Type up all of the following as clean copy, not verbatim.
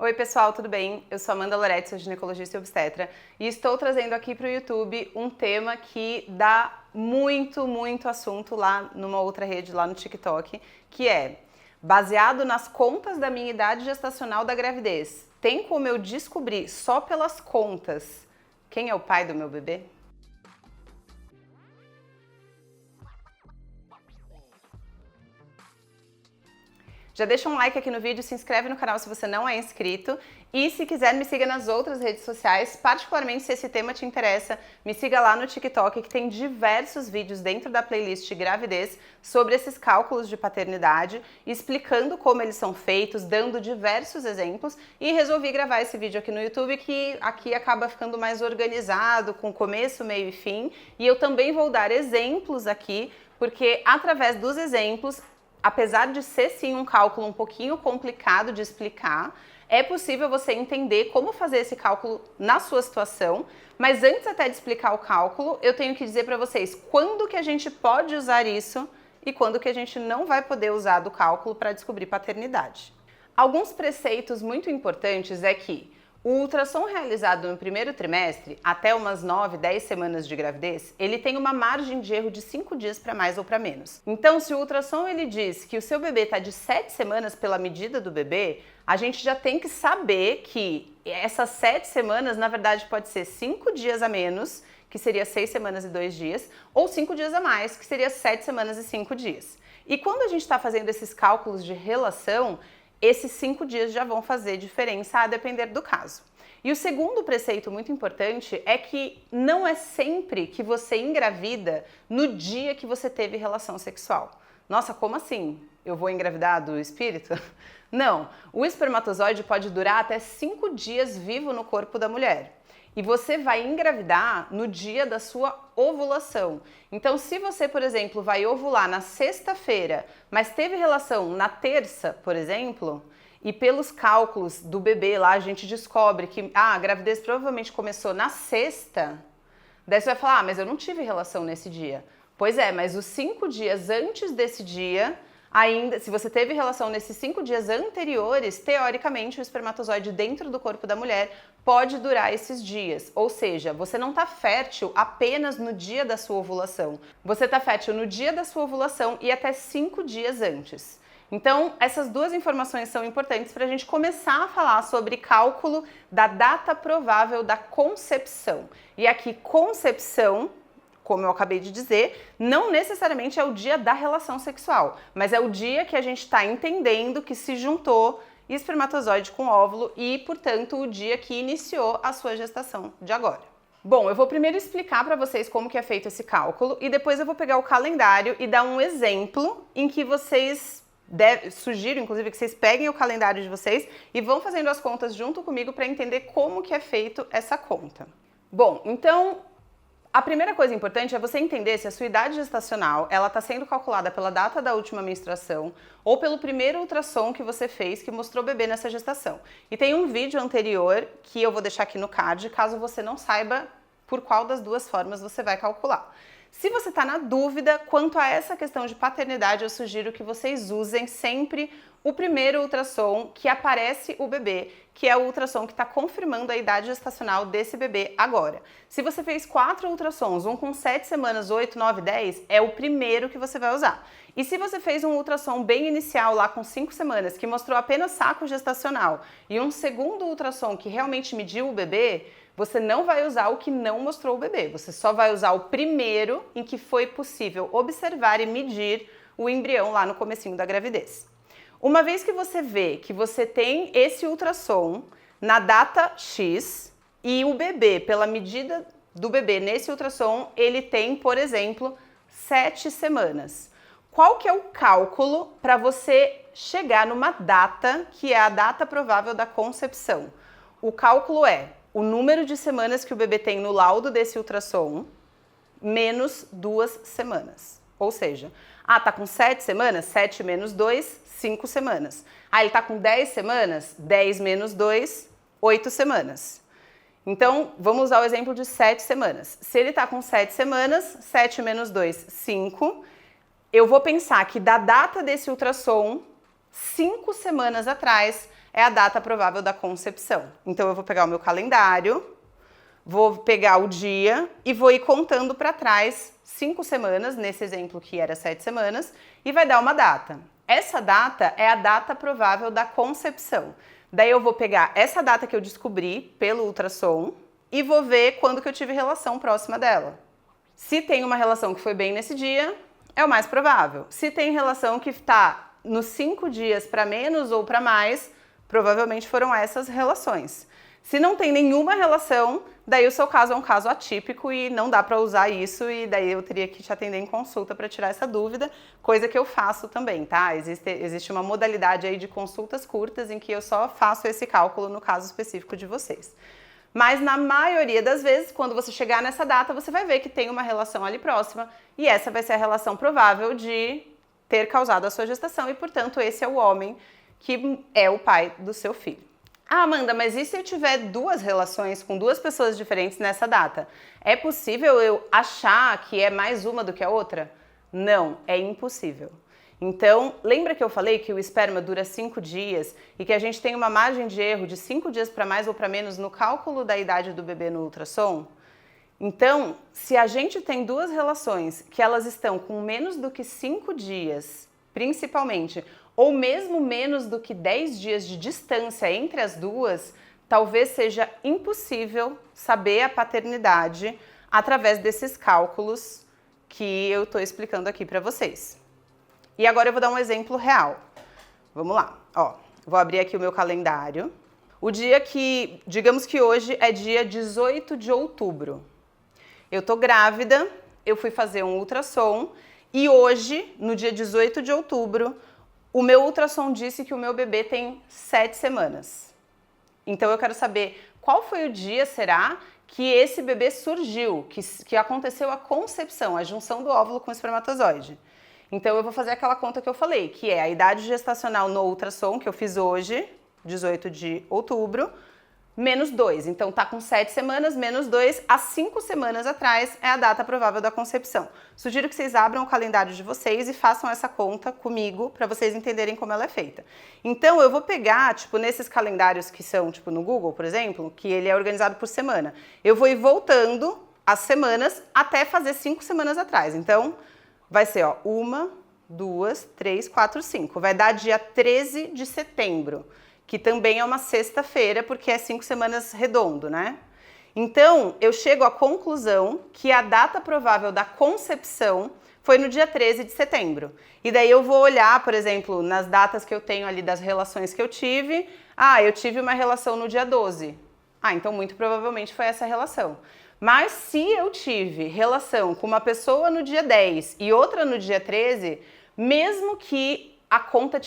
Oi pessoal, tudo bem? Eu sou Amanda Loretti, sou ginecologista e obstetra e estou trazendo aqui para o YouTube um tema que dá muito assunto lá numa outra rede, lá no TikTok, que é baseado nas contas da minha idade gestacional da gravidez. Tem como eu descobrir só pelas contas quem é o pai do meu bebê? Já deixa um like aqui no vídeo, se inscreve no canal se você não é inscrito e se quiser me siga nas outras redes sociais, particularmente se esse tema te interessa, me siga lá no TikTok que tem diversos vídeos dentro da playlist gravidez sobre esses cálculos de paternidade, explicando como eles são feitos, dando diversos exemplos e resolvi gravar esse vídeo aqui no YouTube que aqui acaba ficando mais organizado, com começo, meio e fim, e eu também vou dar exemplos aqui, porque através dos exemplos apesar de ser sim um cálculo um pouquinho complicado de explicar, é possível você entender como fazer esse cálculo na sua situação, mas antes até de explicar o cálculo, eu tenho que dizer para vocês quando que a gente pode usar isso e quando que a gente não vai poder usar do cálculo para descobrir paternidade. Alguns preceitos muito importantes é que o ultrassom realizado no primeiro trimestre, até umas 9, 10 semanas de gravidez, ele tem uma margem de erro de 5 dias para mais ou para menos. Então, se o ultrassom ele diz que o seu bebê está de 7 semanas pela medida do bebê, a gente já tem que saber que essas 7 semanas, na verdade, pode ser 5 dias a menos, que seria 6 semanas e 2 dias, ou 5 dias a mais, que seria 7 semanas e 5 dias. E quando a gente está fazendo esses cálculos de relação, esses 5 dias já vão fazer diferença a depender do caso. E o segundo preceito muito importante é que não é sempre que você engravida no dia que você teve relação sexual. Nossa, como assim? Eu vou engravidar do espírito? Não, o espermatozoide pode durar até 5 dias vivo no corpo da mulher. E você vai engravidar no dia da sua ovulação. Então, se você, por exemplo, vai ovular na sexta-feira, mas teve relação na terça, por exemplo, e pelos cálculos do bebê lá a gente descobre que a gravidez provavelmente começou na sexta, daí você vai falar, mas eu não tive relação nesse dia. Pois é, mas os 5 dias antes desse dia, ainda, se você teve relação nesses 5 dias anteriores, teoricamente o espermatozoide dentro do corpo da mulher pode durar esses dias. Ou seja, você não está fértil apenas no dia da sua ovulação. Você está fértil no dia da sua ovulação e até 5 dias antes. Então, essas duas informações são importantes para a gente começar a falar sobre cálculo da data provável da concepção. E aqui, concepção, como eu acabei de dizer, não necessariamente é o dia da relação sexual, mas é o dia que a gente está entendendo que se juntou espermatozoide com óvulo e, portanto, o dia que iniciou a sua gestação de agora. Bom, eu vou primeiro explicar para vocês como que é feito esse cálculo e depois eu vou pegar o calendário e dar um exemplo em que vocês sugiro, inclusive, que vocês peguem o calendário de vocês e vão fazendo as contas junto comigo para entender como que é feito essa conta. Bom, então, a primeira coisa importante é você entender se a sua idade gestacional ela está sendo calculada pela data da última menstruação ou pelo primeiro ultrassom que você fez que mostrou o bebê nessa gestação. E tem um vídeo anterior que eu vou deixar aqui no card, caso você não saiba por qual das duas formas você vai calcular. Se você está na dúvida quanto a essa questão de paternidade, eu sugiro que vocês usem sempre o primeiro ultrassom que aparece o bebê, que é o ultrassom que está confirmando a idade gestacional desse bebê agora. Se você fez 4 ultrassons, um com 7 semanas, 8, 9, 10, é o primeiro que você vai usar. E se você fez um ultrassom bem inicial lá com 5 semanas, que mostrou apenas saco gestacional, e um segundo ultrassom que realmente mediu o bebê, você não vai usar o que não mostrou o bebê, você só vai usar o primeiro em que foi possível observar e medir o embrião lá no comecinho da gravidez. Uma vez que você vê que você tem esse ultrassom na data X e o bebê, pela medida do bebê nesse ultrassom, ele tem, por exemplo, 7 semanas. Qual que é o cálculo para você chegar numa data que é a data provável da concepção? O cálculo é o número de semanas que o bebê tem no laudo desse ultrassom, menos 2 semanas. Ou seja, tá com 7 semanas? 7 menos 2, 5 semanas. Ele tá com 10 semanas? 10 menos 2, 8 semanas. Então, vamos usar o exemplo de 7 semanas. Se ele tá com 7 semanas, 7 menos 2, 5. Eu vou pensar que da data desse ultrassom, 5 semanas atrás, é a data provável da concepção. Então eu vou pegar o meu calendário, vou pegar o dia e vou ir contando para trás 5 semanas, nesse exemplo que era 7 semanas, e vai dar uma data. Essa data é a data provável da concepção. Daí eu vou pegar essa data que eu descobri pelo ultrassom e vou ver quando que eu tive relação próxima dela. Se tem uma relação que foi bem nesse dia, é o mais provável. Se tem relação que está nos 5 dias para menos ou para mais, provavelmente foram essas relações. Se não tem nenhuma relação, daí o seu caso é um caso atípico e não dá para usar isso, e daí eu teria que te atender em consulta para tirar essa dúvida, coisa que eu faço também, tá? Existe uma modalidade aí de consultas curtas em que eu só faço esse cálculo no caso específico de vocês. Mas na maioria das vezes, quando você chegar nessa data, você vai ver que tem uma relação ali próxima e essa vai ser a relação provável de ter causado a sua gestação e, portanto, esse é o homem que é o pai do seu filho. Ah, Amanda, mas e se eu tiver 2 relações com 2 pessoas diferentes nessa data? É possível eu achar que é mais uma do que a outra? Não, é impossível. Então, lembra que eu falei que o esperma dura 5 dias e que a gente tem uma margem de erro de 5 dias para mais ou para menos no cálculo da idade do bebê no ultrassom? Então, se a gente tem 2 relações que elas estão com menos do que 5 dias, principalmente, ou mesmo menos do que 10 dias de distância entre as duas, talvez seja impossível saber a paternidade através desses cálculos que eu estou explicando aqui para vocês. E agora eu vou dar um exemplo real. Vamos lá. Ó, vou abrir aqui o meu calendário. O dia que, digamos que hoje é dia 18 de outubro. Eu tô grávida, eu fui fazer um ultrassom e hoje, no dia 18 de outubro, o meu ultrassom disse que o meu bebê tem 7 semanas. Então eu quero saber qual foi o dia, será, que esse bebê surgiu, que aconteceu a concepção, a junção do óvulo com o espermatozoide. Então eu vou fazer aquela conta que eu falei, que é a idade gestacional no ultrassom, que eu fiz hoje, 18 de outubro, menos 2. Então tá com 7 semanas, menos 2, há 5 semanas atrás é a data provável da concepção. Sugiro que vocês abram o calendário de vocês e façam essa conta comigo para vocês entenderem como ela é feita. Então eu vou pegar, tipo, nesses calendários que são, tipo, no Google, por exemplo, que ele é organizado por semana. Eu vou ir voltando as semanas até fazer 5 semanas atrás. Então vai ser, ó, 1, 2, 3, 4, 5. Vai dar dia 13 de setembro. Que também é uma sexta-feira, porque é 5 semanas redondo, né? Então, eu chego à conclusão que a data provável da concepção foi no dia 13 de setembro. E daí eu vou olhar, por exemplo, nas datas que eu tenho ali das relações que eu tive. Ah, eu tive uma relação no dia 12. Ah, então muito provavelmente foi essa relação. Mas se eu tive relação com uma pessoa no dia 10 e outra no dia 13, mesmo que a conta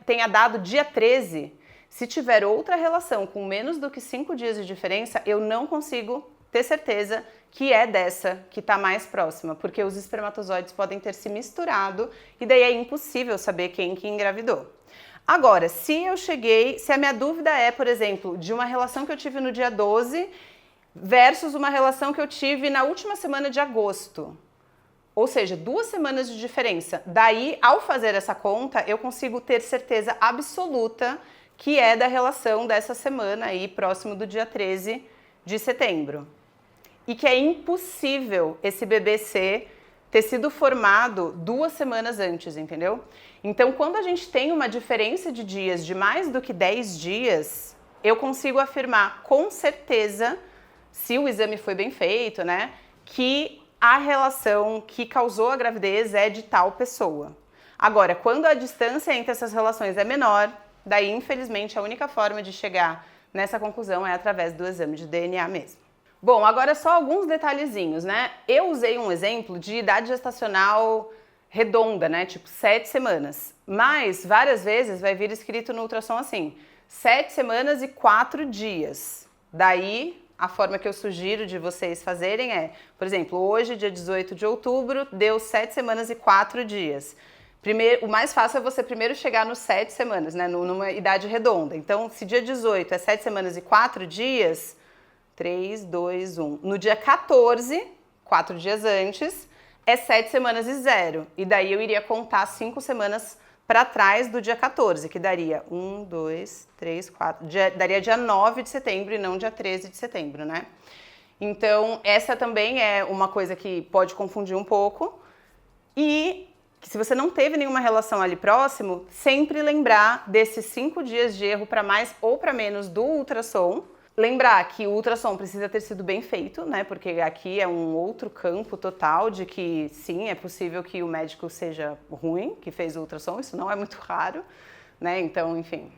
tenha dado dia 13, se tiver outra relação com menos do que 5 dias de diferença, eu não consigo ter certeza que é dessa que está mais próxima, porque os espermatozoides podem ter se misturado e daí é impossível saber quem que engravidou. Agora, se a minha dúvida é, por exemplo, de uma relação que eu tive no dia 12 versus uma relação que eu tive na última semana de agosto, ou seja, 2 semanas de diferença, daí, ao fazer essa conta, eu consigo ter certeza absoluta que é da relação dessa semana aí, próximo do dia 13 de setembro. E que é impossível esse bebê ter sido formado 2 semanas antes, entendeu? Então, quando a gente tem uma diferença de dias de mais do que 10 dias, eu consigo afirmar com certeza, se o exame foi bem feito, né, que a relação que causou a gravidez é de tal pessoa. Agora, quando a distância entre essas relações é menor, daí, infelizmente, a única forma de chegar nessa conclusão é através do exame de DNA mesmo. Bom, agora só alguns detalhezinhos, né? Eu usei um exemplo de idade gestacional redonda, né? Tipo 7 semanas. Mas, várias vezes, vai vir escrito no ultrassom assim, 7 semanas e 4 dias. Daí, a forma que eu sugiro de vocês fazerem é, por exemplo, hoje, dia 18 de outubro, deu 7 semanas e 4 dias. O mais fácil é você primeiro chegar nos 7 semanas, né, numa idade redonda. Então, se dia 18 é 7 semanas e 4 dias, 3, 2, 1. No dia 14, 4 dias antes, é 7 semanas e 0. E daí eu iria contar 5 semanas para trás do dia 14, que daria 1, 2, 3, 4, daria dia 9 de setembro e não dia 13 de setembro, né? Então, essa também é uma coisa que pode confundir um pouco. E se você não teve nenhuma relação ali próximo, sempre lembrar desses 5 dias de erro para mais ou para menos do ultrassom. Lembrar que o ultrassom precisa ter sido bem feito, né? Porque aqui é um outro campo total de que sim, é possível que o médico seja ruim, que fez o ultrassom, isso não é muito raro, né? Então, enfim,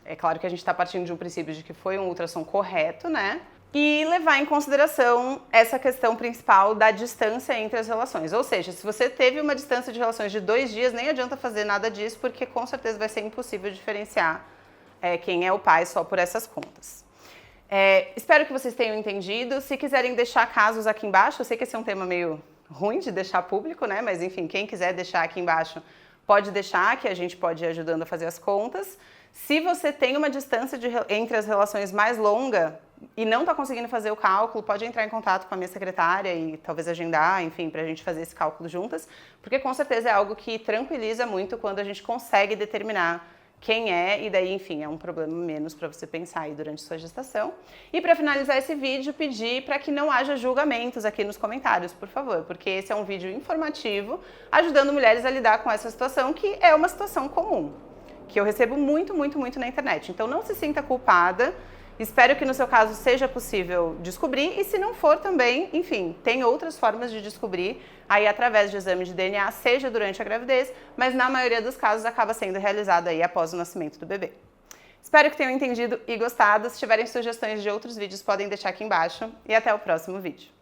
é claro que a gente está partindo de um princípio de que foi um ultrassom correto, né? E levar em consideração essa questão principal da distância entre as relações. Ou seja, se você teve uma distância de relações de 2 dias, nem adianta fazer nada disso, porque com certeza vai ser impossível diferenciar quem é o pai só por essas contas. Espero que vocês tenham entendido. Se quiserem deixar casos aqui embaixo, eu sei que esse é um tema meio ruim de deixar público, né? Mas enfim, quem quiser deixar aqui embaixo, pode deixar, que a gente pode ir ajudando a fazer as contas. Se você tem uma distância entre as relações mais longa e não está conseguindo fazer o cálculo, pode entrar em contato com a minha secretária e talvez agendar, enfim, para a gente fazer esse cálculo juntas, porque com certeza é algo que tranquiliza muito quando a gente consegue determinar quem é, e daí, enfim, é um problema menos para você pensar aí durante sua gestação. E para finalizar esse vídeo, pedir para que não haja julgamentos aqui nos comentários, por favor, porque esse é um vídeo informativo, ajudando mulheres a lidar com essa situação, que é uma situação comum, que eu recebo muito na internet. Então não se sinta culpada. Espero que no seu caso seja possível descobrir, e se não for também, enfim, tem outras formas de descobrir aí através de exame de DNA, seja durante a gravidez, mas na maioria dos casos acaba sendo realizado aí após o nascimento do bebê. Espero que tenham entendido e gostado. Se tiverem sugestões de outros vídeos, podem deixar aqui embaixo, e até o próximo vídeo.